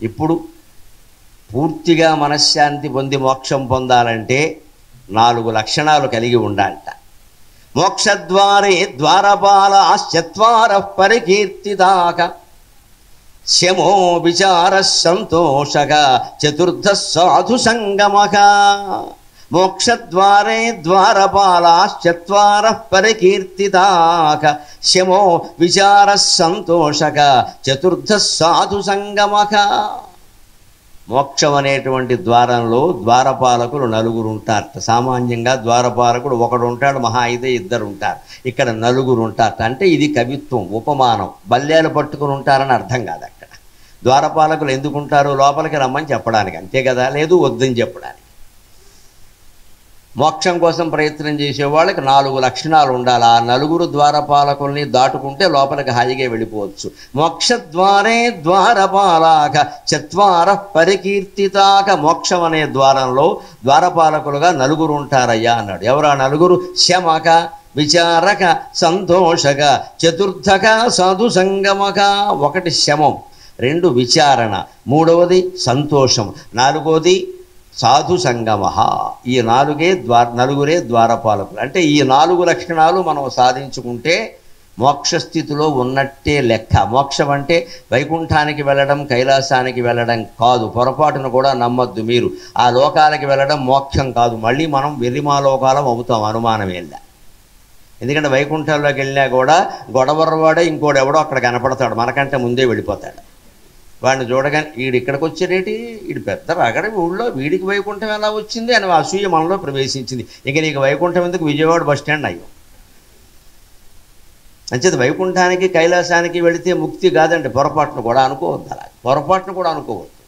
ఇప్పుడు పూర్తిగా మనశ్శాంతి పొంది మోక్షం పొందాలంటే 4 లక్షణాలు కలిగి ఉండాలట. మోక్షద్వారే ద్వారపాలాశ్చత్వారః పరికీర్తితాక శమో విచార సంతోషక చతుర్థః సాధు సంగమక. మోక్షద్వారే ద్వారపాలాశ్చత్వారః పరికీర్తితాక శమో విచార సంతోషక చతుర్థః సాధు సంగమక. మోక్షం అనేటువంటి ద్వారంలో ద్వారపాలకులు 4 ఉంటారట. సామాన్యంగా ద్వారపాలకుడు ఒకడు ఉంటాడు, మహా అయితే 2 ఉంటారు. ఇక్కడ 4 ఉంటారట. అంటే ఇది కవిత్వం, ఉపమానం. బల్యాలు పట్టుకుని ఉంటారని అర్థం కాదు. అక్కడ ద్వారపాలకులు ఎందుకు ఉంటారు? లోపలికి రమ్మని చెప్పడానికి, అంతే కదా, లేదు వద్దని చెప్పడానికి. మోక్షం కోసం ప్రయత్నం చేసే వాళ్ళకి 4 లక్షణాలు ఉండాలి. ఆ 4 ద్వారపాలకుల్ని దాటుకుంటే లోపలికి హాయిగా వెళ్ళిపోవచ్చు. మోక్షద్వారే ద్వారపాలాక చత్వారః పరికీర్తితాక. మోక్షం అనే ద్వారంలో ద్వారపాలకులుగా 4 ఉంటారయ్యా అన్నాడు. ఎవరు ఆ 4? శమక, విచారక, సంతోషక, చతుర్థక, సాధు సంగమక. 1 శమం, 2 విచారణ, 3వది సంతోషం, 4వది సాధు సంగమ. ఈ 4 ద్వారపాలకులు. అంటే ఈ 4 లక్షణాలు మనం సాధించుకుంటే మోక్షస్థితిలో ఉన్నట్టే లెక్క. మోక్షం అంటే వైకుంఠానికి వెళ్ళడం, కైలాసానికి వెళ్ళడం కాదు. పొరపాటును కూడా నమ్మద్దు మీరు. ఆ లోకాలకి వెళ్ళడం మోక్షం కాదు. మళ్ళీ మనం వెర్రిమాలోకాలం అవుతాం, అనుమానం ఏందా. ఎందుకంటే వైకుంఠంలోకి వెళ్ళినా కూడా గొడవర్వాడే ఇంకోడెవడో అక్కడ కనపడతాడు, మనకంటే ముందే వెళ్ళిపోతాడు. వాడిని చూడగానే వీడు ఇక్కడికి వచ్చాడేటి, వీడు పెద్ద రగడ ఊళ్ళో, వీడికి వైకుంఠం ఎలా వచ్చింది అని అసూయ మనలో ప్రవేశించింది. ఇక నీకు వైకుంఠం ఎందుకు, విజయవాడ బస్ స్టాండ్ అయ్యో. అంచేత వైకుంఠానికి కైలాసానికి వెళితే ముక్తి కాదండి, పొరపాటును కూడా అనుకోవద్దు. అలా పొరపాటును కూడా అనుకోవద్దు.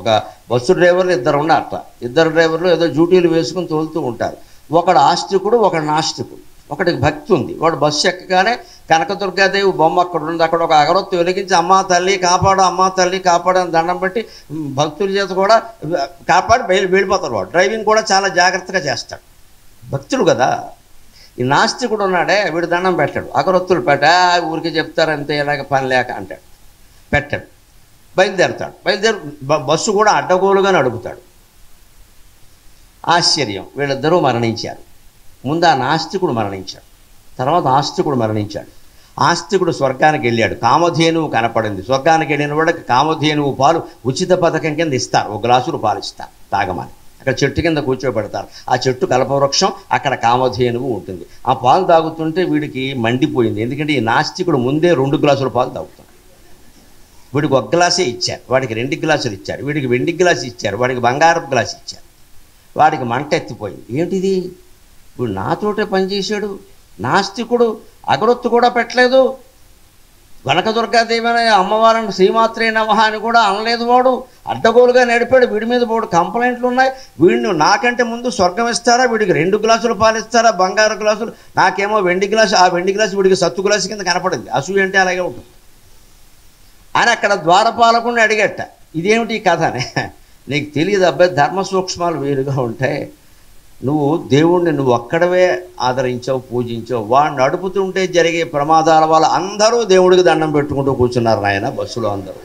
ఒక బస్సు డ్రైవర్లు 2 ఉన్నారట. 2 డ్రైవర్లు ఏదో డ్యూటీలు వేసుకుని తోలుతూ ఉంటారు. ఒకడు ఆస్తికుడు, ఒకడు నాస్తికుడు. ఒకటికి భక్తి ఉంది. వాడు బస్సు ఎక్కగానే కనకదుర్గాదేవి బొమ్మ అక్కడ ఉంది. అక్కడ ఒక అగరొత్తి వెలిగించి అమ్మా తల్లి కాపాడు, అమ్మా తల్లి కాపాడు అని దండం పెట్టి భక్తుల చేత కూడా కాపాడి వెళ్ళిపోతారు. వాడు డ్రైవింగ్ కూడా చాలా జాగ్రత్తగా చేస్తాడు, భక్తుడు కదా. ఈ నాస్తికుడు ఉన్నాడే, వీడు దండం పెట్టాడు, అగరొత్తులు ఊరికి చెప్తారంతే, ఇలాగ పని లేక అంటాడు, పెట్టాడు, బయలుదేరి బస్సు కూడా అడ్డగోలుగా నడుపుతాడు. ఆశ్చర్యం, వీళ్ళిద్దరూ మరణించారు. ముందు ఆ నాస్తికుడు మరణించాడు, తర్వాత ఆస్తికుడు మరణించాడు. ఆస్తికుడు స్వర్గానికి వెళ్ళాడు, కామధేనువు కనపడింది. స్వర్గానికి వెళ్ళిన వాడికి కామధేనువు పాలు ఉచిత పథకం కింద ఇస్తారు. 1 గ్లాసులు పాలు ఇస్తారు తాగమని. అక్కడ చెట్టు కింద కూర్చోబెడతారు. ఆ చెట్టు కల్పవృక్షం, అక్కడ కామధేనువు ఉంటుంది. ఆ పాలు తాగుతుంటే వీడికి మండిపోయింది. ఎందుకంటే ఈ నాస్తికుడు ముందే 2 గ్లాసుల పాలు తాగుతున్నాడు. వీడికి 1 గ్లాసే ఇచ్చారు, వాడికి 2 గ్లాసులు ఇచ్చారు. వీడికి వెండి గ్లాసు ఇచ్చారు, వాడికి బంగారపు గ్లాసు ఇచ్చారు. వాడికి మంట ఎత్తిపోయింది. ఏంటిది, వీడు నాతోటే పనిచేశాడు, నాస్తికుడు, అగరొత్తు కూడా పెట్టలేదు, కనకదుర్గాదేవి అనే అమ్మవారిని శ్రీమాత్రే నమః అని కూడా అనలేదు. వాడు అడ్డగోలుగా నడిపాడు. వీడి మీద 3 కంప్లైంట్లు ఉన్నాయి. వీడిని నాకంటే ముందు స్వర్గం ఇస్తారా, వీడికి 2 గ్లాసులు పాలు ఇస్తారా, బంగారు గ్లాసులు, నాకేమో వెండి గ్లాసు. ఆ వెండి గ్లాసు వీడికి సత్తు గ్లాసు కింద కనపడింది. అసూయ అంటే అలాగే ఉంటుంది అని అక్కడ ద్వారపాలకుడిని అడిగట, ఇదేమిటి ఈ కథ అని. నీకు తెలియదు అబ్బాయి, ధర్మ సూక్ష్మాలు వేరుగా ఉంటాయి. నువ్వు దేవుణ్ణి నువ్వు ఒక్కడవే ఆదరించావు, పూజించావు. వాడిని నడుపుతుంటే జరిగే ప్రమాదాల వల్ల అందరూ దేవుడికి దండం పెట్టుకుంటూ కూర్చున్నారు నాయన బస్సులో. అందరూ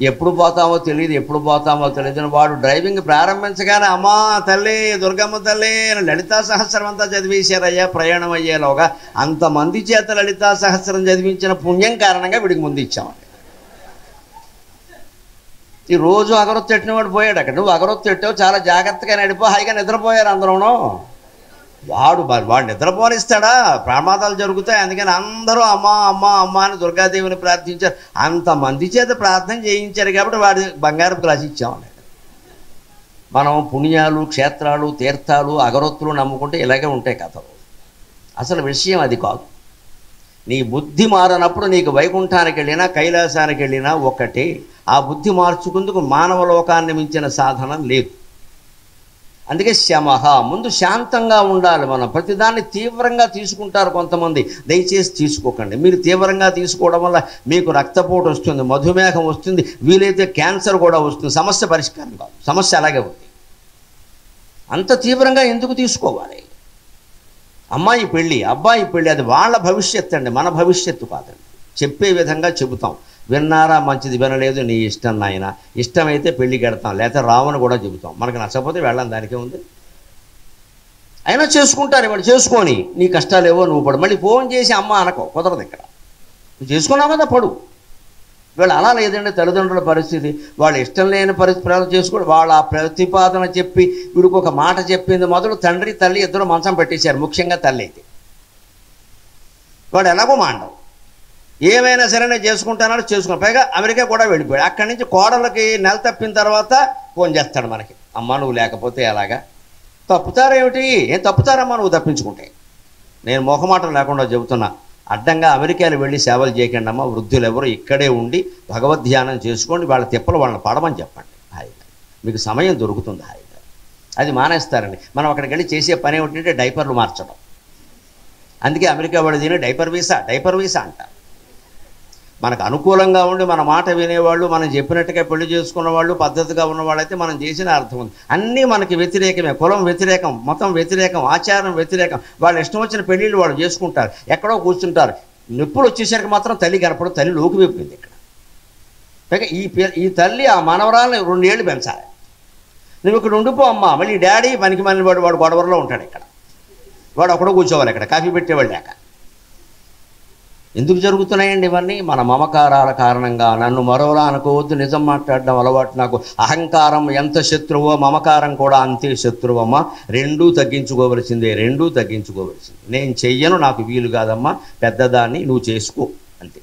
ఎప్పుడు పోతామో తెలియదు. వాడు డ్రైవింగ్ ప్రారంభించగానే అమ్మా తల్లి, దుర్గమ్మ తల్లి అని లలితా సహస్రం అంతా చదివేశారయ్యా ప్రయాణం అయ్యేలోగా. అంతమంది చేత లలితా సహస్రం చదివించిన పుణ్యం కారణంగా వీడికి ముందు ఇచ్చామండి. ఈ రోజు అగరొత్తు పెట్టినవాడు పోయాడు. అక్కడ నువ్వు అగరొత్తు పెట్టావు, చాలా జాగ్రత్తగా నడిపో, హాయిగా నిద్రపోయారు అందరూను. వాడు నిద్రపోనిస్తాడా, ప్రమాదాలు జరుగుతాయి. అందుకని అందరూ అమ్మా అమ్మా అమ్మా అని దుర్గాదేవిని ప్రార్థించారు. అంతమంది చేత ప్రార్థన చేయించారు కాబట్టి వాడి బంగారపు గ్లాసు ఇచ్చామన్నాడు. మనం పుణ్యాలు, క్షేత్రాలు, తీర్థాలు, అగరొత్తులు నమ్ముకుంటే ఇలాగే ఉంటాయి కథలు. అసలు విషయం అది కాదు. నీ బుద్ధి మారనప్పుడు నీకు వైకుంఠానికి వెళ్ళినా కైలాసానికి వెళ్ళినా ఒకటే. ఆ బుద్ధి మార్చుకుందుకు మానవ లోకాన్ని మించిన సాధన లేదు. అందుకే శమః, ముందు శాంతంగా ఉండాలి. మనం ప్రతిదాన్ని తీవ్రంగా తీసుకుంటారు కొంతమంది. దయచేసి తీసుకోకండి. మీరు తీవ్రంగా తీసుకోవడం వల్ల మీకు రక్తపోటు వస్తుంది, మధుమేహం వస్తుంది, వీలైతే క్యాన్సర్ కూడా వస్తుంది. సమస్య పరిష్కారం కాదు, సమస్య అలాగే ఉంది. అంత తీవ్రంగా ఎందుకు తీసుకోవాలి? అమ్మాయి పెళ్ళి, అబ్బాయి పెళ్ళి, అది వాళ్ళ భవిష్యత్తు అండి, మన భవిష్యత్తు కాదండి. చెప్పే విధంగా చెబుతాం. విన్నారా మంచిది, వినలేదు నీ ఇష్టం నాయన, ఇష్టమైతే పెళ్ళికి వెడతాం, లేకపోతే రావని కూడా చెబుతాం, మనకు నచ్చకపోతే వెళ్ళాం, దానికే ఉంది. అయినా చేసుకుంటారు వాడు, చేసుకొని నీ కష్టాలేవో నువ్వు పడు. మళ్ళీ ఫోన్ చేసి అమ్మ అనకో, కుదరదు ఇక్కడ, నువ్వు చేసుకున్నావు కదా పడు. వీళ్ళు అలా లేదండి, తల్లిదండ్రుల పరిస్థితి వాళ్ళు ఇష్టం లేని పరిస్థితి చేసుకోవడం, వాళ్ళ ఆ ప్రతిపాదన చెప్పి వీడికి ఒక మాట చెప్పింది మొదలు తండ్రి తల్లి ఇద్దరు మంచం పెట్టేశారు. ముఖ్యంగా తల్లి అయితే వాడు ఎలాగో మాండవు, ఏమైనా సరే నేను చేసుకుంటానని చేసుకున్నాను. పైగా అమెరికా కూడా వెళ్ళిపోయాడు. అక్కడి నుంచి కోడలకి నెల తప్పిన తర్వాత ఫోన్ చేస్తాడు మనకి, అమ్మ నువ్వు లేకపోతే ఎలాగా. తప్పుతారేమిటి, ఏం తప్పుతారమ్మా నువ్వు తప్పించుకుంటే. నేను మొహమాటం లేకుండా చెబుతున్నా, అడ్డంగా అమెరికాలో వెళ్ళి సేవలు చేయకండి అమ్మ, వృద్ధులు ఎవరు ఇక్కడే ఉండి భగవద్ధ్యానం చేసుకోండి, వాళ్ళ తిప్పలు వాళ్ళని పడమని చెప్పండి హాయిగా, మీకు సమయం దొరుకుతుంది హాయిగా. అది మానేస్తారండి. మనం అక్కడికి వెళ్ళి చేసే పని ఏమిటంటే డైపర్లు మార్చడం. అందుకే అమెరికా వాళ్ళు దీన్ని డైపర్ వీసా అంటారు. మనకు అనుకూలంగా ఉండి మన మాట వినేవాళ్ళు, మనం చెప్పినట్టుగా పెళ్లి చేసుకున్న వాళ్ళు, పద్ధతిగా ఉన్నవాళ్ళైతే మనం చేసిన అర్థం ఉంది. అన్నీ మనకి వ్యతిరేకమే, కులం వ్యతిరేకం, మతం వ్యతిరేకం, ఆచారం వ్యతిరేకం. వాళ్ళు ఇష్టం వచ్చిన పెళ్ళిళ్ళు వాళ్ళు చేసుకుంటారు, ఎక్కడో కూర్చుంటారు. నొప్పులు వచ్చేసరికి మాత్రం తల్లి కనపడదు, తల్లి లోకి వెప్పింది ఇక్కడ. పైగా ఈ తల్లి ఆ మనవరాలను 2 ఏళ్ళు పెంచాలి. నువ్వు ఇక్కడ ఉండిపో అమ్మా, మళ్ళీ డాడీ పనికి మళ్ళీ వాడు గొడవల్లో ఉంటాడు ఇక్కడ, వాడు అక్కడో కూర్చోవాలి ఇక్కడ, కాఫీ పెట్టేవాళ్ళు లేక. ఎందుకు జరుగుతున్నాయండి ఇవన్నీ? మన మమకారాల కారణంగా. నన్ను మరోలా అనుకోవద్దు, నిజం మాట్లాడడం అలవాటు నాకు. అహంకారం ఎంత శత్రువో మమకారం కూడా అంతే శత్రువమ్మా. రెండూ తగ్గించుకోవలసిందే. నేను చెయ్యను, నాకు వీలు కాదమ్మా, పెద్దదాన్ని నువ్వు చేసుకో అంతే.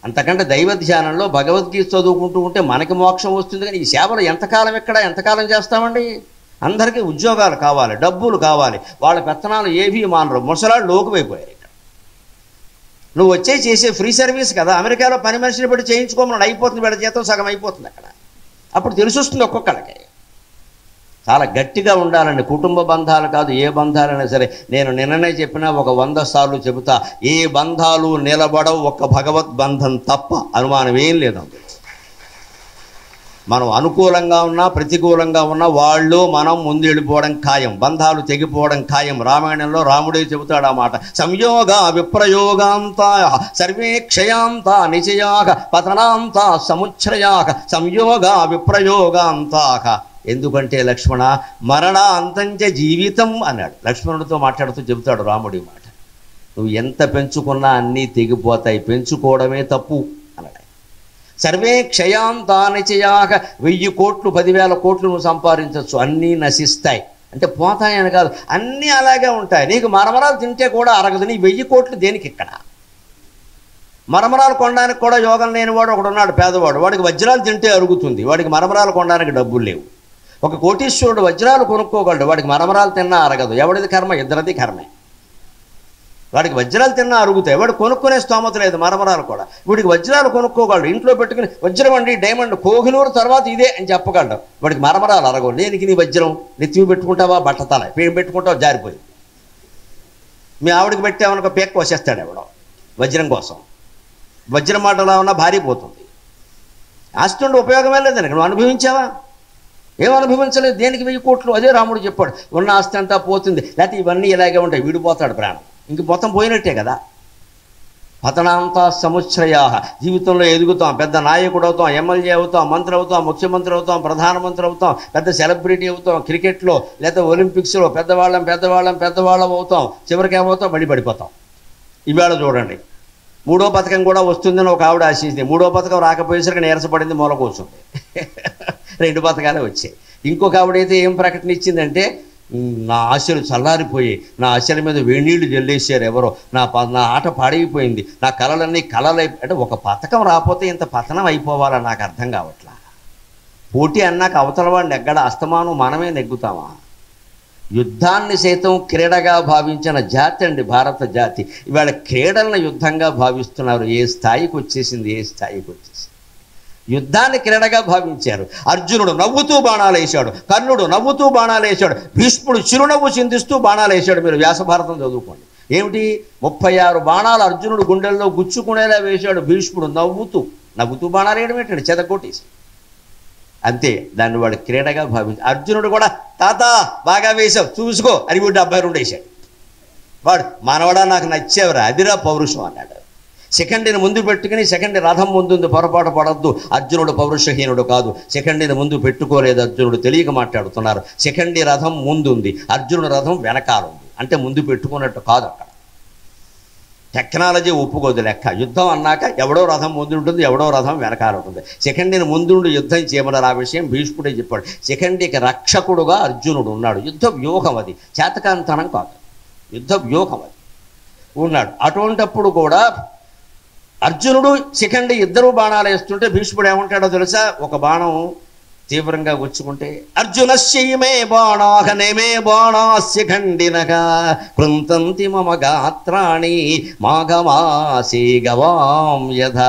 అంతకంటే దైవ ధ్యానంలో భగవద్గీత చదువుకుంటూ ఉంటే మనకి మోక్షం వస్తుంది. కానీ ఈ సేవలు ఎంతకాలం చేస్తామండి? అందరికీ ఉద్యోగాలు కావాలి, డబ్బులు కావాలి, వాళ్ళ పెత్తనాలు ఏవీ మానరు, ముసలాళ్ళు లోకువైపోయారు ఇక్కడ. నువ్వు చేసే ఫ్రీ సర్వీస్ కదా, అమెరికాలో పని మనిషిని బట్టి చేయించుకోమని అయిపోతుంది, వీళ్ళ జీతం సగం అయిపోతుంది అక్కడ. అప్పుడు తెలుసొస్తుంది ఒక్కొక్కడికి. చాలా గట్టిగా ఉండాలండి, కుటుంబ బంధాలు కాదు, ఏ బంధాలైనా సరే. నేను నిన్ననే చెప్పినా, ఒక 100 సార్లు చెబుతా, ఏ బంధాలు నిలబడవు ఒక్క భగవద్ బంధం తప్ప, అనుమానం ఏం లేదు. మనం అనుకూలంగా ఉన్నా ప్రతికూలంగా ఉన్నా వాళ్ళు మనం ముందు వెళ్ళిపోవడం ఖాయం, బంధాలు తెగిపోవడం ఖాయం. రామాయణంలో రాముడే చెబుతాడు ఆ మాట, సంయోగ విప్రయోగాంత సర్వే క్షయాంత నిచయాక పతనాంత సముచ్ఛ్రయాక సంయోగ విప్రయోగాంతాక. ఎందుకంటే లక్ష్మణ మరణాంతంచ జీవితం అన్నాడు. లక్ష్మణుడితో మాట్లాడుతూ చెబుతాడు రాముడి మాట, నువ్వు ఎంత పెంచుకున్నా అన్నీ తెగిపోతాయి, పెంచుకోవడమే తప్పు అన్నాడు. సర్వే క్షయాంతానిచయాక 1000 కోట్లు 10,000 కోట్లు నువ్వు సంపాదించవచ్చు, అన్నీ నశిస్తాయి. అంటే పోతాయని కాదు, అన్నీ అలాగే ఉంటాయి. నీకు మరమరాలు తింటే కూడా అరగదు, నీ 1000 కోట్లు దేనికి ఇక్కడ? మరమరాలు కొనడానికి కూడా యోగం లేనివాడు ఒకడున్నాడు, పేదవాడు, వాడికి వజ్రాలు తింటే అరుగుతుంది, వాడికి మరమరాలు కొనడానికి డబ్బులు లేవు. ఒక కోటీశ్వరుడు వజ్రాలు కొనుక్కోగలడు, వాడికి మరమరాలు తిన్నా అరగదు. ఎవడిది కర్మ? ఇద్దరిది కర్మే. వాడికి వజ్రాలు తిన్నా అరుగుతాయి, వాడు కొనుక్కునే స్తోమత లేదు, మరమరాలు కూడా. వీడికి వజ్రాలు కొనుక్కోగలడు, ఇంట్లో పెట్టుకుని వజ్రం అండి డైమండ్ కోహినూరు తర్వాత ఇదే అని చెప్పగలడు, వాడికి మరమరాలు అరగవు. దేనికి నీ వజ్రం? నెత్తివి పెట్టుకుంటావా, బట్టతల పేరు పెట్టుకుంటావు, జారిపోయి. మీ ఆవిడకి పెట్టామనుకో పేక్ కోసేస్తాడు ఎవడో వజ్రం కోసం. వజ్రం మాటలా ఉన్నా భారీ పోతుంది. ఆస్తి ఉండి ఉపయోగమే లేదని నువ్వు అనుభవించావా? ఏం అనుభవించలేదు. దేనికి 1000 కోట్లు? అదే రాముడు చెప్పాడు, ఉన్న ఆస్తి అంతా పోతుంది, లేకపోతే ఇవన్నీ ఇలాగే ఉంటాయి, విడిపోతాడు ప్రాణం, ఇంక మొత్తం పోయినట్టే కదా. పతనాంత సముచ్ఛ్రయా. జీవితంలో ఎదుగుతాం, పెద్ద నాయకుడు అవుతాం, ఎమ్మెల్యే అవుతాం, మంత్రి అవుతాం, ముఖ్యమంత్రి అవుతాం, ప్రధానమంత్రి అవుతాం, పెద్ద సెలబ్రిటీ అవుతాం, క్రికెట్లో లేదా ఒలింపిక్స్లో పెద్దవాళ్ళం అవుతాం, చివరికి ఏమవుతాం? పడిపోతాం. ఇవాళ చూడండి, 3వ పథకం కూడా వస్తుందని ఒక ఆవిడ ఆశించింది, 3వ పథకం రాకపోయేసరికి నీరసపడింది, మూల కూర్చుంది. 2 పథకాలే వచ్చాయి. ఇంకొక ఆవిడైతే ఏం ప్రకటన ఇచ్చిందంటే, నా ఆశలు చల్లారిపోయి, నా ఆశల మీద వేణీళ్లు జల్లేసారు ఎవరో, నా ఆట పాడైపోయింది, నా కళలన్నీ అంటే ఒక పథకం రాకపోతే ఇంత పతనం అయిపోవాలా? నాకు అర్థం కావట్లా. పోటీ అన్నాక అవతల వాడిని ఎగ్గడ అస్తమానం మనమే నెగ్గుతామా? యుద్ధాన్ని సైతం క్రీడగా భావించిన జాతి అండి భారత జాతి. ఇవాళ క్రీడలను యుద్ధంగా భావిస్తున్నారు. ఏ స్థాయికి వచ్చేసింది. యుద్ధాన్ని క్రీడగా భావించారు. అర్జునుడు నవ్వుతూ బాణాలు వేశాడు, కర్ణుడు నవ్వుతూ బాణాలు వేశాడు, భీష్ముడు చిరునవ్వు చిందిస్తూ బాణాలు వేశాడు. మీరు వ్యాసభారతం చదువుకోండి. ఏమిటి 36 బాణాలు అర్జునుడు గుండెల్లో గుచ్చుకునేలా వేశాడు, భీష్ముడు నవ్వుతూ బాణాలు వేయడం ఏంటండి, చెదకొట్టేసి. అంతే, దాన్ని వాడు క్రీడగా భావించి. అర్జునుడు కూడా తాత బాగా వేశావు చూసుకో అని 72 వేశాడు. వాడు మనవడా నాకు నచ్చేవరా, అదిరా పౌరుషం అన్నాడు. శిఖండిని ముందు పెట్టుకుని శిఖండి రథం ముందుంది, పొరపాటు పడద్దు. అర్జునుడు పౌరుషహీనుడు కాదు, శిఖండిని ముందు పెట్టుకోలేదు అర్జునుడు, తెలియక మాట్లాడుతున్నారు. శిఖండి రథం ముందుంది, అర్జునుడు రథం వెనకాలుంది, అంటే ముందు పెట్టుకున్నట్టు కాదు. అక్కడ టెక్నాలజీ ఒప్పుకోదు లెక్క. యుద్ధం అన్నాక ఎవడో రథం ముందు ఉంటుంది, ఎవడో రథం వెనకాల ఉంటుంది. శిఖండిని ముందుండి యుద్ధం చేయమన్నారు. ఆ విషయం భీష్ముడే చెప్పాడు. శిఖండికి రక్షకుడుగా అర్జునుడు ఉన్నాడు. యుద్ధ వ్యూహం అది, చేతకాంతనం కాదు, యుద్ధ వ్యూహం అది ఉన్నాడు. అటువంటప్పుడు కూడా అర్జునుడు శిఖండి ఇద్దరు బాణాలు వేస్తుంటే భీష్ముడు ఏమంటాడో తెలుసా? ఒక బాణం తీవ్రంగా గుచ్చుకుంటే అర్జునశ్చైమే బాణాహ నేమే బాణా శిఖండినగా కృంతంతి మమ గాత్రాణి మాఘమాసి గవాం యథ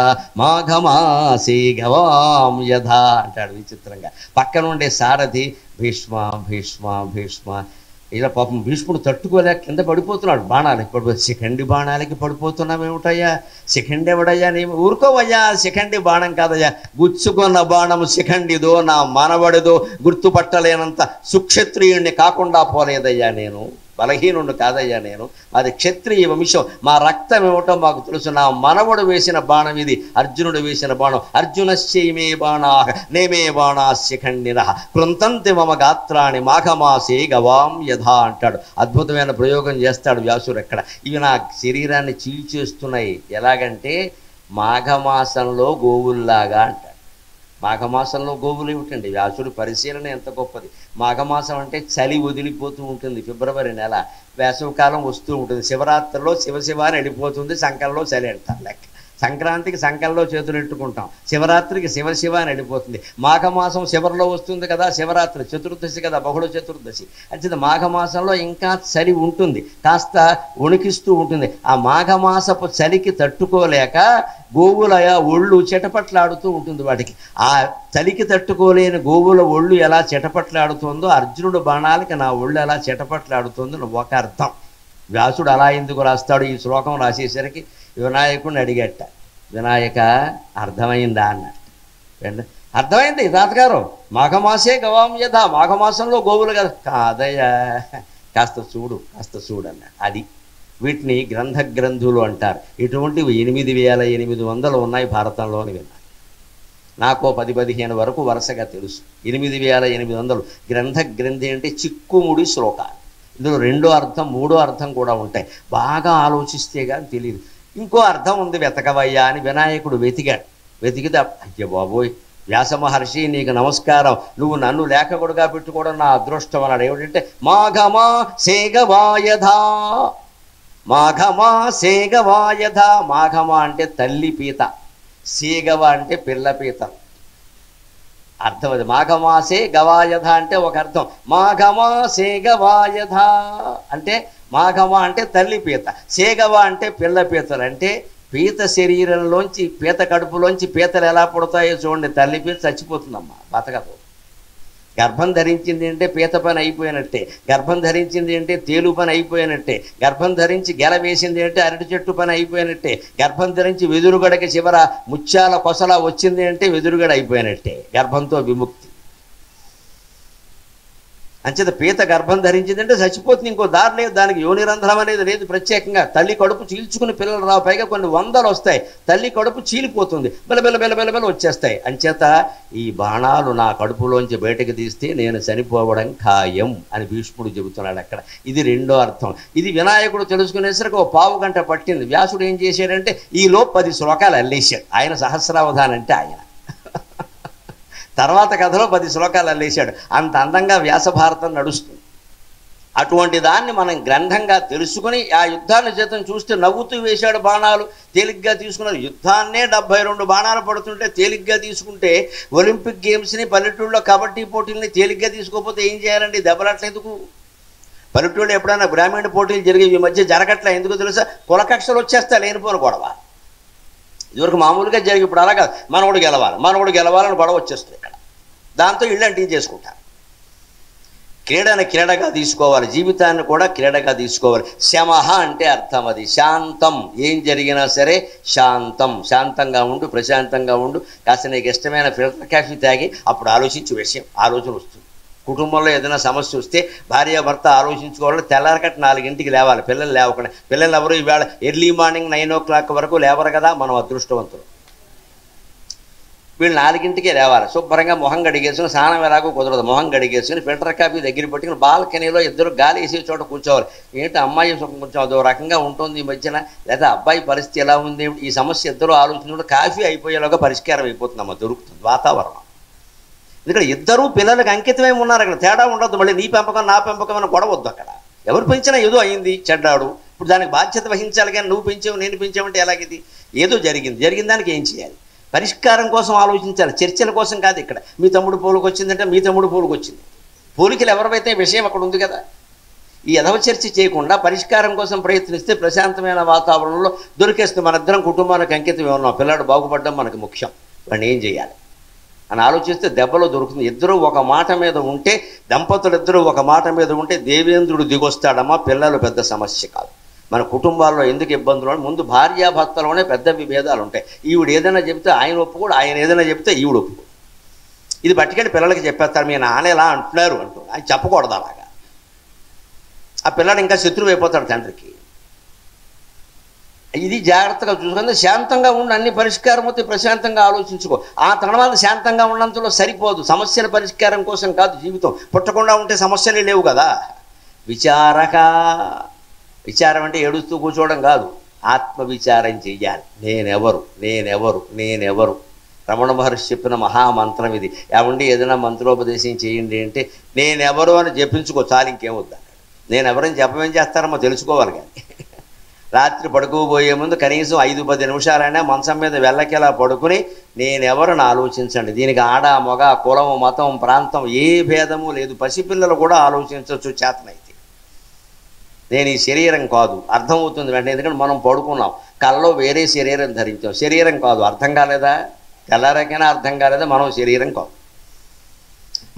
మాఘమాసి గవాం యథ అంటాడు విచిత్రంగా. పక్కనుండే సారథి భీష్మ భీష్మ భీష్మ ఇలా పాపం భీష్ముడు తట్టుకోలేక కింద పడిపోతున్నాడు. బాణాలకి శిఖండి బాణాలకి పడిపోతున్నామేమిటయ్యా? శిఖండి ఎవడయ్యా? నీ ఊరుకోవయ్యా, శిఖండి బాణం కాదయ్యా, గుచ్చుకున్న బాణము శిఖండిదో నా మనవడిదో గుర్తుపట్టలేనంత సుక్షత్రియుణ్ణి కాకుండా పోలేదయ్యా, నేను బలహీనుడు కాదయ్యా, నేను అది క్షత్రియ వంశం, మా రక్తం ఏమిటో మాకు తెలుసు. నా మనవడు వేసిన బాణం ఇది, అర్జునుడు వేసిన బాణం. అర్జునశ్చైమే బాణా నేమే బాణా శిఖండిన కృంతంతి మమ గాత్రాన్ని మాఘమాసే గవాం యథా అంటాడు. అద్భుతమైన ప్రయోగం చేస్తాడు వ్యాసుడు ఎక్కడ. ఇవి నా శరీరాన్ని చీల్చేస్తున్నాయి. ఎలాగంటే మాఘమాసంలో గోవుల్లాగా అంటాడు. మాఘమాసంలో గోవులు ఏమిటండి? వ్యాసుడి పరిశీలన ఎంత గొప్పది. మాఘమాసం అంటే చలి వదిలిపోతూ ఉంటుంది, ఫిబ్రవరి నెల, వేసవికాలం వస్తూ ఉంటుంది. శివరాత్రిలో శివశివ అని వెళ్ళిపోతుంది, సంకల్లో చలి అంటారు లెక్క. సంక్రాంతికి సంకల్లో చేతులు ఎట్టుకుంటాం, శివరాత్రికి శివశివ అని వెళ్ళిపోతుంది. మాఘమాసం శివరిలో వస్తుంది కదా, శివరాత్రి చతుర్దశి కదా, బహుళ చతుర్దశి. అంటే మాఘమాసంలో ఇంకా చలి ఉంటుంది, కాస్త వణికిస్తూ ఉంటుంది. ఆ మాఘమాసపు చలికి తట్టుకోలేక గోవుల ఒళ్ళు చిటపట్లాడుతూ ఉంటుంది వాటికి. ఆ చలికి తట్టుకోలేని గోవుల ఒళ్ళు ఎలా చిటపట్లాడుతుందో అర్జునుడు బాణాలకి నా ఒళ్ళు ఎలా చిటపట్లాడుతుందో ఒక అర్థం. వ్యాసుడు అలా ఎందుకు రాస్తాడు? ఈ శ్లోకం రాసేసరికి వినాయకుడిని అడిగట్ట, వినాయక అర్థమైందా అన్నట్టు. అర్థమైంది తాతగారు, మాఘమాసే గవాం యథ, మాఘమాసంలో గోవులు కదా. కాదయ్యా, కాస్త చూడు కాస్త చూడన్నాడు. అది వీటిని గ్రంథులు అంటారు. ఇటువంటివి 8800 ఉన్నాయి భారతంలోని విన్నాను. నాకు 10-15 వరకు వరుసగా తెలుసు. 8800 గ్రంథి అంటే చిక్కుముడి శ్లోకాలు. ఇందులో రెండో అర్థం మూడో అర్థం కూడా ఉంటాయి. బాగా ఆలోచిస్తే కానీ తెలియదు. ఇంకో అర్థం ఉంది, వెతకవయ్యా అని వినాయకుడు వెతికాడు. వెతికితే అయ్య బాబోయ్ వ్యాస మహర్షి నీకు నమస్కారం, నువ్వు నన్ను లేఖకుడుగా పెట్టుకోవడం నా అదృష్టం అన్నాడు. ఏమిటంటే మాఘమా సేగవాయధా, మాఘమా సేగవాయధ. మాఘమా అంటే తల్లి పీత, సేగవ అంటే పిల్ల పీత. అర్థం అది. మాఘమాసే గవాయధ అంటే ఒక అర్థం. మాఘమాసే గవాయధ అంటే మాఘమ అంటే తల్లి పీత, సేగవ అంటే పిల్ల పీతలు. అంటే పీత శరీరంలోంచి, పీత కడుపులోంచి పీతలు ఎలా పుడతాయో చూడండి. తల్లి పీత చచ్చిపోతుందమ్మా, బతకదు. గర్భం ధరించింది అంటే పీత పని అయిపోయినట్టే, గర్భం ధరించింది అంటే తేలు పని అయిపోయినట్టే, గర్భం ధరించి గెల వేసింది అంటే అరటి చెట్టు పని అయిపోయినట్టే, గర్భం ధరించి వెదురుగడకి చివర ముత్యాల కొసలా వచ్చింది అంటే వెదురుగడ అయిపోయినట్టే, గర్భంతో విముక్తి. అంచేత పీత గర్భం ధరించింది అంటే చచ్చిపోతుంది, ఇంకో దారి లేదు దానికి. యోనిరంధ్రం అనేది లేదు ప్రత్యేకంగా. తల్లి కడుపు చీల్చుకుని పిల్లలు రావు, పైగా కొన్ని 100 వస్తాయి. తల్లి కడుపు చీలిపోతుంది, బెల వచ్చేస్తాయి. అంచేత ఈ బాణాలు నా కడుపులోంచి బయటకు తీస్తే నేను చనిపోవడం ఖాయం అని భీష్ముడు చెబుతున్నాడు అక్కడ. ఇది రెండో అర్థం. ఇది వినాయకుడు తెలుసుకునేసరికి ఒక పావు గంట పట్టింది. వ్యాసుడు ఏం చేశాడంటే ఈలో 10 శ్లోకాలు అల్లేశాడు. ఆయన సహస్రావధానం అంటే ఆయన తర్వాత కథలో 10 శ్లోకాలు అల్లేశాడు. అంత అందంగా వ్యాసభారతం నడుస్తుంది. అటువంటి దాన్ని మనం గ్రంథంగా తెలుసుకుని ఆ యుద్ధాన్ని చేతం చూస్తే నవ్వుతూ వేశాడు బాణాలు, తేలిగ్గా తీసుకున్నారు. యుద్ధాన్నే 72 బాణాలు పడుతుంటే తేలిగ్గా తీసుకుంటే, ఒలింపిక్ గేమ్స్ని పల్లెటూళ్ళలో కబడ్డీ పోటీలని తేలిగ్గా తీసుకోకపోతే ఏం చేయాలండి? దెబ్బలట్లేందుకు? పల్లెటూళ్ళు ఎప్పుడైనా గ్రామీణ పోటీలు జరిగేవి, ఈ మధ్య జరగట్లే. ఎందుకు తెలుసా? కులకక్షలు వచ్చేస్తాయి, లేనిపోను గొడవ. ఇదివరకు మామూలుగా జరిగి, ఇప్పుడు అలా కాదు. మనోడు గెలవాలని గొడవ వచ్చేస్తుంది ఇక్కడ. దాంతో ఇళ్ళు అంటించేసుకుంటారు. క్రీడని క్రీడగా తీసుకోవాలి, జీవితాన్ని కూడా క్రీడగా తీసుకోవాలి. శమః అంటే అర్థం అది, శాంతం. ఏం జరిగినా సరే శాంతం, శాంతంగా ఉండు, ప్రశాంతంగా ఉండు. కాస్త నీకు ఇష్టమైన ఫిల్టర్ కాఫీ తాగి అప్పుడు ఆలోచించే విషయం ఆలోచన వస్తుంది. కుటుంబంలో ఏదైనా సమస్య వస్తే భార్యాభర్త ఆలోచించుకోవాలి. తెల్లారకట్టు 4ంటికి లేవాలి, పిల్లలు లేవకుండా. పిల్లలు ఎవరు ఈవేళ ఎర్లీ మార్నింగ్ 9 o'clock వరకు లేవరు కదా, మనం అదృష్టవంతులు. వీళ్ళు 4ంటికే లేవాలి. శుభ్రంగా మొహం గడిగేసుకుని, స్నానం ఎలాగో కుదరదు, మొహం గడిగేసుకుని ఫిల్టర్ కాఫీ దగ్గర పెట్టుకుని బాల్కనీలో ఇద్దరు గాలి వేసే చోట కూర్చోవాలి. ఏంటి అమ్మాయి కొంచెం అదో రకంగా ఉంటుంది ఈ మధ్యన, లేదా అబ్బాయి పరిస్థితి ఎలా ఉంది, ఈ సమస్య ఇద్దరు ఆలోచించుకుంటే కాఫీ అయిపోయేలాగా పరిష్కారం అయిపోతుందమ్మా, దొరుకుతుంది వాతావరణం. ఎందుకంటే ఇద్దరూ పిల్లలకు అంకితమై ఉన్నారు. అక్కడ తేడా ఉండదు. మళ్ళీ నీ పెంపకం నా పెంపకం అని గొడవద్దు. అక్కడ ఎవరు పెంచినా ఏదో అయింది, చెడ్డాడు, ఇప్పుడు దానికి బాధ్యత వహించాలి. కానీ నువ్వు పెంచావు నేను పెంచామంటే ఎలాగిది? ఏదో జరిగిన దానికి ఏం చేయాలి? పరిష్కారం కోసం ఆలోచించాలి, చర్చల కోసం కాదు. ఇక్కడ మీ తమ్ముడు పోలుకు వచ్చిందంటే మీ తమ్ముడు పోలుకు వచ్చింది, పోలికలు ఎవరివైతే విషయం అక్కడ ఉంది కదా. ఈ ఎదవ చర్చ చేయకుండా పరిష్కారం కోసం ప్రయత్నిస్తే ప్రశాంతమైన వాతావరణంలో దొరికేస్తుంది. మనిద్దరం కుటుంబానికి అంకితం ఉన్నాం, పిల్లాడు బాగుపడడం మనకు ముఖ్యం, వాడిని ఏం చేయాలి అని ఆలోచిస్తే దెబ్బలో దొరుకుతుంది. ఇద్దరు ఒక మాట మీద ఉంటే, దంపతులిద్దరూ ఒక మాట మీద ఉంటే దేవేంద్రుడు దిగొస్తాడమ్మా. పిల్లలు పెద్ద సమస్య కాదు. మన కుటుంబాల్లో ఎందుకు ఇబ్బందులు అంటే ముందు భార్యాభర్తలోనే పెద్ద విభేదాలు ఉంటాయి. ఈవిడ ఏదైనా చెప్తే ఆయన ఒప్పుకోడు, ఆయన ఏదైనా చెప్తే ఈవిడ ఒప్పుకోడు. ఇది పట్టుకెళ్ళి పిల్లలకి చెప్పేస్తారు, మీ నాన్న ఎలా అంటున్నారు అంటూ. ఆయన చెప్పకూడదు అలాగా. ఆ పిల్లాడు ఇంకా శత్రువు అయిపోతాడు తండ్రికి. ఇది జాగ్రత్తగా చూసుకుంటే శాంతంగా ఉండి అన్ని పరిష్కారం అవుతే ప్రశాంతంగా ఆలోచించుకో. ఆ తర్వాత శాంతంగా ఉన్నంతలో సరిపోదు. సమస్యల పరిష్కారం కోసం కాదు జీవితం. పుట్టకుండా ఉంటే సమస్యలే లేవు కదా. విచారం అంటే ఏడుస్తూ కూర్చోవడం కాదు, ఆత్మవిచారం చెయ్యాలి. నేనెవరు రమణ మహర్షి చెప్పిన మహామంత్రం ఇది. ఏమండి ఏదైనా మంత్రోపదేశం చేయండి అంటే నేనెవరు అని జపించుకో చాలు, ఇంకేం వద్దాను. నేనెవరని చెప్పమేం చేస్తారమ్మో తెలుసుకోవాలి. కానీ రాత్రి పడుకోబోయే ముందు కనీసం 5-10 నిమిషాలైనా మంచం మీద వెళ్ళకేలా పడుకుని నేనెవరని ఆలోచించండి. దీనికి ఆడ మగ కులం మతం ప్రాంతం ఏ భేదము లేదు. పసిపిల్లలు కూడా ఆలోచించవచ్చు చేతనైతే. నేను ఈ శరీరం కాదు, అర్థమవుతుంది వెంటనే. ఎందుకంటే మనం పడుకున్నాం, కళ్ళలో వేరే శరీరం ధరించాం. శరీరం కాదు, అర్థం కాలేదా? తెల్లారకైనా అర్థం కాలేదా? మనం శరీరం కాదు.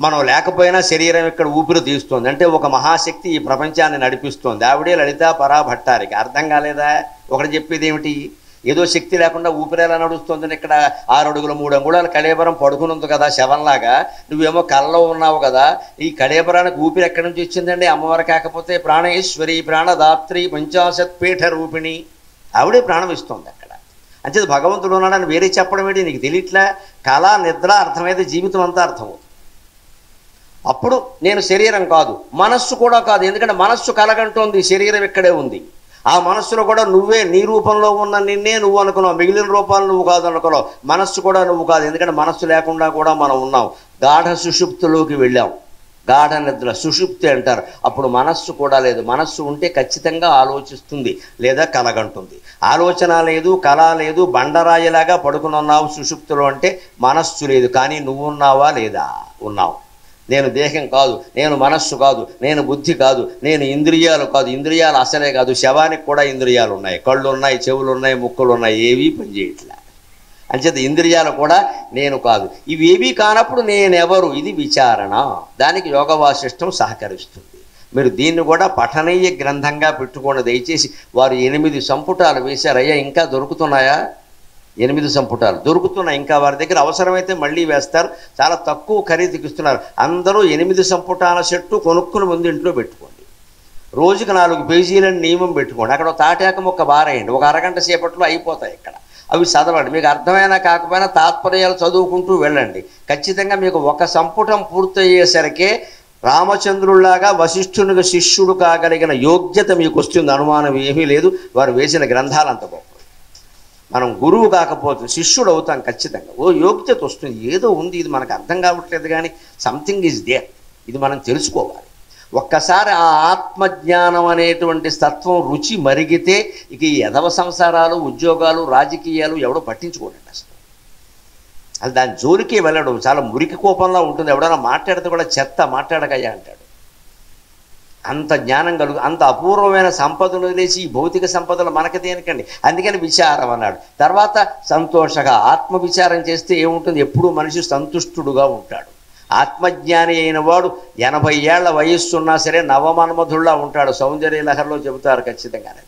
మనం లేకపోయినా శరీరం ఇక్కడ ఊపిరి తీస్తుంది. అంటే ఒక మహాశక్తి ఈ ప్రపంచాన్ని నడిపిస్తుంది. ఆవిడే లలితా పరాభట్టారికి. అర్థం కాలేదా? ఒకటి చెప్పేది ఏమిటి? ఏదో శక్తి లేకుండా ఊపిరేలా నడుస్తుంది. ఇక్కడ 6 అడుగులు 3 అంగుళాల కళేబరం పడుకునుంది కదా శవంలాగా. నువ్వేమో కళ్ళలో ఉన్నావు కదా. ఈ కళేబరానికి ఊపిరి ఎక్కడి నుంచి వచ్చిందండి? అమ్మవారు కాకపోతే ప్రాణేశ్వరి, ప్రాణదాత్రి, 50 పీఠ రూపిణి. ఆవిడే ప్రాణం ఇస్తుంది అక్కడ. అంచేది భగవంతుడు ఉన్నాడని వేరే చెప్పడం ఏంటి? నీకు తెలియట్లా? కళ నిద్ర అర్థమైతే జీవితం అంతా అర్థమవుతుంది. అప్పుడు నేను శరీరం కాదు, మనస్సు కూడా కాదు. ఎందుకంటే మనస్సు కలగంటోంది, శరీరం ఇక్కడే ఉంది. ఆ మనస్సులో కూడా నువ్వే, నీ రూపంలో ఉన్న నిన్నే నువ్వు అనుకున్నావు. మిగిలిన రూపాలు నువ్వు కాదు అనుకున్నావు. మనస్సు కూడా నువ్వు కాదు. ఎందుకంటే మనస్సు లేకుండా కూడా మనం ఉన్నాం. గాఢ సుషుప్తిలోకి వెళ్ళాం. గాఢ నిద్ర సుషుప్తి అంటారు. అప్పుడు మనస్సు కూడా లేదు. మనస్సు ఉంటే ఖచ్చితంగా ఆలోచిస్తుంది లేదా కలగంటుంది. ఆలోచన లేదు, కళ లేదు, బండరాయిలాగా పడుకునున్నావు సుషుప్తిలో అంటే మనస్సు లేదు. కానీ నువ్వు ఉన్నావా లేదా? ఉన్నావు. నేను దేహం కాదు, నేను మనస్సు కాదు, నేను బుద్ధి కాదు, నేను ఇంద్రియాలు కాదు. ఇంద్రియాలు అసలే కాదు. శవానికి కూడా ఇంద్రియాలు ఉన్నాయి, కళ్ళు ఉన్నాయి, చెవులు ఉన్నాయి, ముక్కులు ఉన్నాయి, ఏవీ పనిచేయట్లా. అంచేత ఇంద్రియాలు కూడా నేను కాదు. ఇవేవీ కానప్పుడు నేనెవరు? ఇది విచారణ. దానికి యోగ వాసిష్టం సహకరిస్తుంది. మీరు దీన్ని కూడా పఠనీయ గ్రంథంగా పెట్టుకోండి దయచేసి. వారు 8 సంపుటాలు వేశారయ్యా, ఇంకా దొరుకుతున్నాయా? 8 సంపుటాలు దొరుకుతున్నాయి. ఇంకా వారి దగ్గర అవసరమైతే మళ్ళీ వేస్తారు. చాలా తక్కువ ఖరీదుకి ఇస్తున్నారు. అందరూ 8 సంపుటాల సెట్టు కొనుక్కుని ముందు ఇంట్లో పెట్టుకోండి. రోజుకి 4 పేజీలని నియమం పెట్టుకోండి. అక్కడ తాటాక మొక్క బారేయండి. ఒక అరగంట సేపట్లో అయిపోతాయి. ఇక్కడ అవి చదవండి. మీకు అర్థమైనా కాకపోయినా తాత్పర్యాలు చదువుకుంటూ వెళ్ళండి. ఖచ్చితంగా మీకు ఒక సంపుటం పూర్తయ్యేసరికే రామచంద్రుల్లాగా వశిష్ఠునికి శిష్యుడు కాగలిగిన యోగ్యత మీకు వస్తుంది. అనుమానం ఏమీ లేదు. వారు వేసిన గ్రంథాలంత గొప్ప. మనం గురువు కాకపోతే శిష్యుడు అవుతాం ఖచ్చితంగా. యోగ్యత వస్తుంది. ఏదో ఉంది, ఇది మనకు అర్థం కావట్లేదు, కానీ సంథింగ్ ఈజ్ దేర్. ఇది మనం తెలుసుకోవాలి. ఒక్కసారి ఆ ఆత్మజ్ఞానం అనేటువంటి తత్వం రుచి మరిగితే ఇక ఈ యదవ సంసారాలు, ఉద్యోగాలు, రాజకీయాలు ఎవడో పట్టించుకోడండి అసలు. అది దాని జోలికి వెళ్ళడం. చాలా మురికి కోపంలో ఉంటుంది. ఎవడైనా మాట్లాడితే కూడా చెత్త మాట్లాడకయ్యా అంటాడు. అంత జ్ఞానం అంత అపూర్వమైన సంపదను వదిలేసి ఈ భౌతిక సంపదలు మనకి దేనికండి? అందుకని విచారం అన్నాడు. తర్వాత సంతోషంగా ఆత్మవిచారం చేస్తే ఏముంటుంది? ఎప్పుడూ మనిషి సంతుష్టుడుగా ఉంటాడు. ఆత్మజ్ఞాని అయిన వాడు 80 ఏళ్ల వయస్సున్నా సరే నవమన్మధుల్లా ఉంటాడు. సౌందర్య లహరిలో చెబుతారు ఖచ్చితంగానే.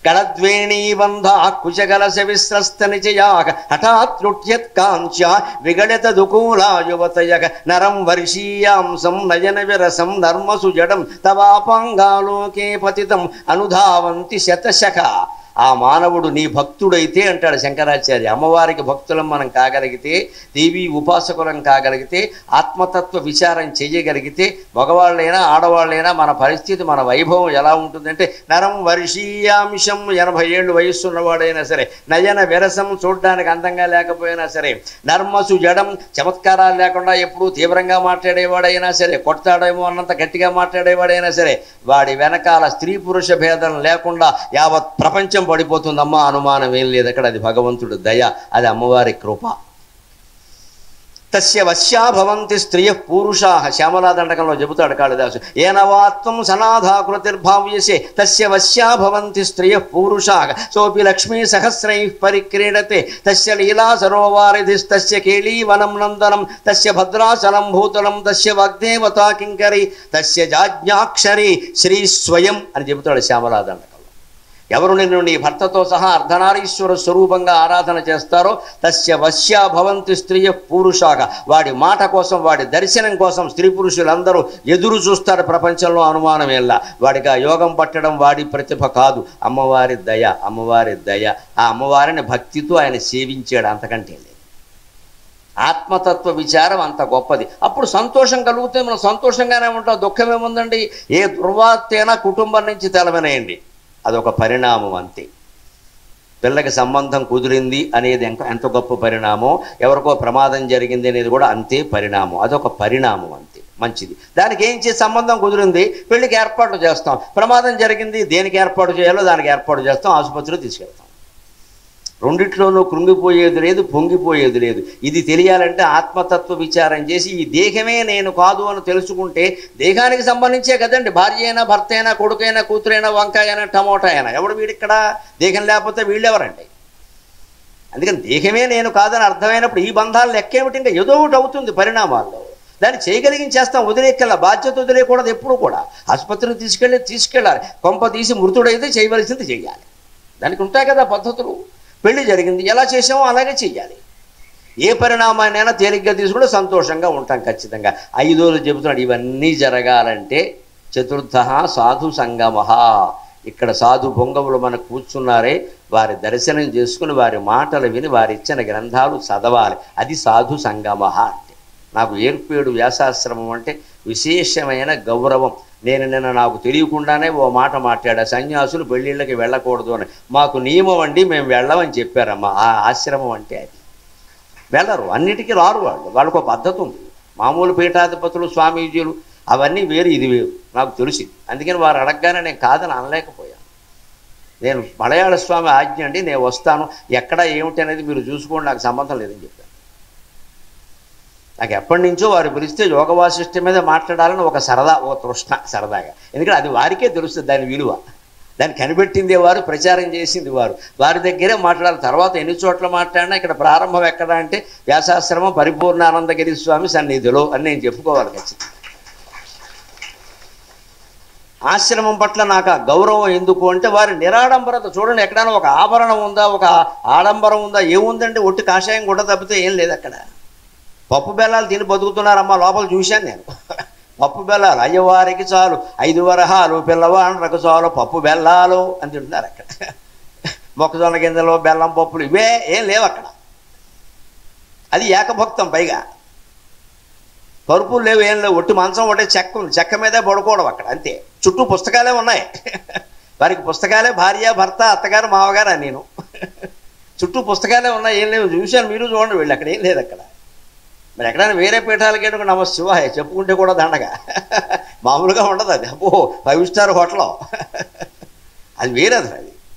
కళద్వేణీబంధా కుశకలశ విశ్రస్త నిచయాక హఠాత్రుట్యత్కాంక్ష విగళిత దుకూలా యువతయక నరం వర్షీయాంసం నయన విరసం నర్మసు జడం తవాపాంగాలోకే పతితం అనుధావంతి శతశఖ. ఆ మానవుడు నీ భక్తుడైతే అంటాడు శంకరాచార్య, అమ్మవారికి భక్తులం మనం కాగలిగితే, దేవి ఉపాసకులం కాగలిగితే, ఆత్మతత్వ విచారం చేయగలిగితే, మగవాళ్ళైనా ఆడవాళ్ళైనా మన పరిస్థితి, మన వైభవం ఎలా ఉంటుందంటే, నరం వర్షీయాంశం 80 ఏళ్ళు వయస్సున్నవాడైనా సరే, నయన విరసం చూడడానికి అందంగా లేకపోయినా సరే, నర్మసు జడం చమత్కారాలు లేకుండా ఎప్పుడూ తీవ్రంగా మాట్లాడేవాడైనా సరే, కొడతాడేమో అన్నంత గట్టిగా మాట్లాడేవాడైనా సరే, వాడి వెనకాల స్త్రీ పురుష భేదం లేకుండా యావత్ ప్రపంచం పడిపోతుందమ్మా, అనుమానం ఏం లేదు. అక్కడ అది భగవంతుడు దయ, అది అమ్మవారి కృప. తస్య వశ్యా భవంతి స్త్రియ పురుషా, శ్యామలాదండకంలో చెబుతాడు కాళిదాసు. ఏనవాత్వం సనాథాకృతిర్భావ్యసే తస్య వశ్యా భవంతి స్త్రియ పురుషా సోపి లక్ష్మీ సహస్రై పరిక్రీడతే తస్య లీలా సరోవారిధిస్తస్య కేళీవనం నందనం తస్య భద్రాచలం భూతలం తస్య వాగ్దేవతా కింకరి తస్య జాజ్ఞాక్షరి శ్రీ స్వయం అని చెబుతాడు శ్యామలాదండకం. ఎవరు నిన్ను నీ భర్తతో సహా అర్ధనారీశ్వర స్వరూపంగా ఆరాధన చేస్తారో తస్య వశ్యా భవంతి స్త్రియ పురుషాగా, వాడి మాట కోసం, వాడి దర్శనం కోసం స్త్రీ పురుషులందరూ ఎదురు చూస్తారు ప్రపంచంలో, అనుమానం ఎలా. వాడికి ఆ యోగం పట్టడం వాడి ప్రతిభ కాదు, అమ్మవారి దయ, అమ్మవారి దయ. ఆ అమ్మవారిని భక్తితో ఆయన సేవించాడు, అంతకంటే లేదు. ఆత్మతత్వ విచారం అంత గొప్పది. అప్పుడు సంతోషం కలిగితే మనం సంతోషంగానే ఉంటాం, దుఃఖం ఏముందండి. ఏ దుర్వార్తైనా కుటుంబం నుంచి తెలవనేయండి, అదొక పరిణామం అంతే. పిల్లకి సంబంధం కుదిరింది అనేది ఎంత గొప్ప పరిణామం, ఎవరికో ప్రమాదం జరిగింది అనేది కూడా అంతే పరిణామం, అదొక పరిణామం అంతే, మంచిది. దానికి ఏం చేసి సంబంధం కుదిరింది, పెళ్లికి ఏర్పాట్లు చేస్తాం. ప్రమాదం జరిగింది, దేనికి ఏర్పాటు చేయాలో దానికి ఏర్పాటు చేస్తాం, ఆసుపత్రిలో తీసుకెళ్తాం. రెండిట్లోనూ కృంగిపోయేది లేదు, పొంగిపోయేది లేదు. ఇది తెలియాలంటే ఆత్మతత్వ విచారం చేసి ఈ దేహమే నేను కాదు అని తెలుసుకుంటే, దేహానికి సంబంధించే కదండి, భార్య అయినా భర్త అయినా కొడుకైనా కూతురైనా వంకాయ అయినా టమోటా అయినా, ఎవడు వీడిక్కడ, దేహం లేకపోతే వీళ్ళెవరండి. అందుకని దేహమే నేను కాదని అర్థమైనప్పుడు ఈ బంధాలు లెక్కేమిటి, ఇంకా ఏదో ఒకటి అవుతుంది పరిణామాల్లో. దాన్ని చేయగలిగించేస్తాం, వదిలేకెళ్ళ బాధ్యత వదిలేయకూడదు ఎప్పుడు కూడా. ఆసుపత్రికి తీసుకెళ్ళాలి, కొంప తీసి మృతుడైతే చేయవలసింది చెయ్యాలి. దానికి ఉంటాయి కదా పద్ధతులు. పెళ్లి జరిగింది, ఎలా చేసామో అలాగే చెయ్యాలి. ఏ పరిణామాన్నైనా తేలిగ్గా తీసుకుంటే సంతోషంగా ఉంటాం ఖచ్చితంగా. 5 చెబుతున్నాడు, ఇవన్నీ జరగాలంటే చతుర్థ సాధు సంగమ. ఇక్కడ సాధు పొంగవులు మనకు కూర్చున్నారే, వారి దర్శనం చేసుకుని వారి మాటలు విని వారి ఇచ్చిన గ్రంథాలు చదవాలి, అది సాధు సంగమ అంటే. నాకు ఏర్పేడు వ్యాసాశ్రమం అంటే విశేషమైన గౌరవం. నిన్న నాకు తెలియకుండానే ఓ మాట మాట్లాడా, సన్యాసులు పెళ్ళిళ్ళకి వెళ్ళకూడదు అని. మాకు నియమం అండి, మేము వెళ్ళమని చెప్పారమ్మా. ఆ ఆశ్రమం అంటే అది. వెళ్ళరు, అన్నిటికీ రారు వాళ్ళు, వాళ్ళకు ఒక పద్ధతి ఉంది. మామూలు పీఠాధిపతులు స్వామీజీలు అవన్నీ వేరు, ఇది వేరు, నాకు తెలిసింది. అందుకని వారు అడగగానే నేను కాదని అనలేకపోయాను. నేను మలయాళ స్వామి ఆజ్ఞ అండి, నేను వస్తాను, ఎక్కడ ఏమిటి అనేది మీరు చూసుకోండి, నాకు సంబంధం లేదని చెప్పాను. నాకు ఎప్పటి నుంచో వారు పిలిస్తే యోగ వాసిష్ఠం మీద మాట్లాడాలని ఒక సరదా, ఒక తృష్ణ సరదాగా. ఎందుకంటే అది వారికే తెలుస్తుంది దాని విలువ. దాన్ని కనిపెట్టింది వారు, ప్రచారం చేసింది వారు, వారి దగ్గరే మాట్లాడాలి. తర్వాత ఎన్ని చోట్ల మాట్లాడినా ఇక్కడ ప్రారంభం ఎక్కడ అంటే వ్యాసాశ్రమం పరిపూర్ణానందగిరి స్వామి సన్నిధిలో అని నేను చెప్పుకోవాలి ఖచ్చితంగా. ఆశ్రమం పట్ల నాకు ఆ గౌరవం ఎందుకు అంటే వారి నిరాడంబరత చూడండి. ఎక్కడైనా ఒక ఆభరణం ఉందా, ఒక ఆడంబరం ఉందా, ఏముందంటే ఒట్టి కాషాయం గుడ్డ తప్పితే ఏం లేదు అక్కడ. పప్పు బెల్లాలు తిని బతుకుతున్నారమ్మా, లోపల చూశాను నేను. పప్పు బెల్లాలు అయ్యవారికి చాలు 5 వరహాలు, పిల్లవాళ్ళకు చాలు పప్పు బెల్లాలు అని తింటున్నారు అక్కడ. మొక్కజొన్న గింజలు, బెల్లం పప్పులు ఇవే ఏం లేవు అక్కడ. అది ఏకభక్తం. పైగా పరుపులు లేవు, ఏం లేవు, ఒట్టి మంచం ఒకటే చెక్క ఉంది, చెక్క మీదే పడుకోవడం అక్కడ అంతే. చుట్టూ పుస్తకాలే ఉన్నాయి వారికి. పుస్తకాలే భార్య భర్త అత్తగారు మామగారు అని నేను. చుట్టూ పుస్తకాలే ఉన్నాయి, ఏం లేవు. చూశాను, మీరు చూడండి వెళ్ళి, అక్కడ ఏం లేదు అక్కడ. మరి ఎక్కడైనా వేరే పీఠాలకి నమ శివాయ చెప్పుకుంటే కూడా దండగా, మామూలుగా ఉండదు అది. అబ్బో 5 స్టార్ హోటల్ అది వేరే,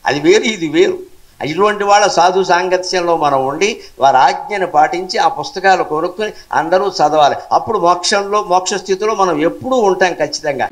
అది వేరు, ఇది వేరు. ఇటువంటి వాళ్ళ సాధు సాంగత్యంలో మనం ఉండి వారి ఆజ్ఞను పాటించి ఆ పుస్తకాలు కొనుక్కొని అందరూ చదవాలి. అప్పుడు మోక్ష స్థితిలో మనం ఎప్పుడూ ఉంటాం ఖచ్చితంగా.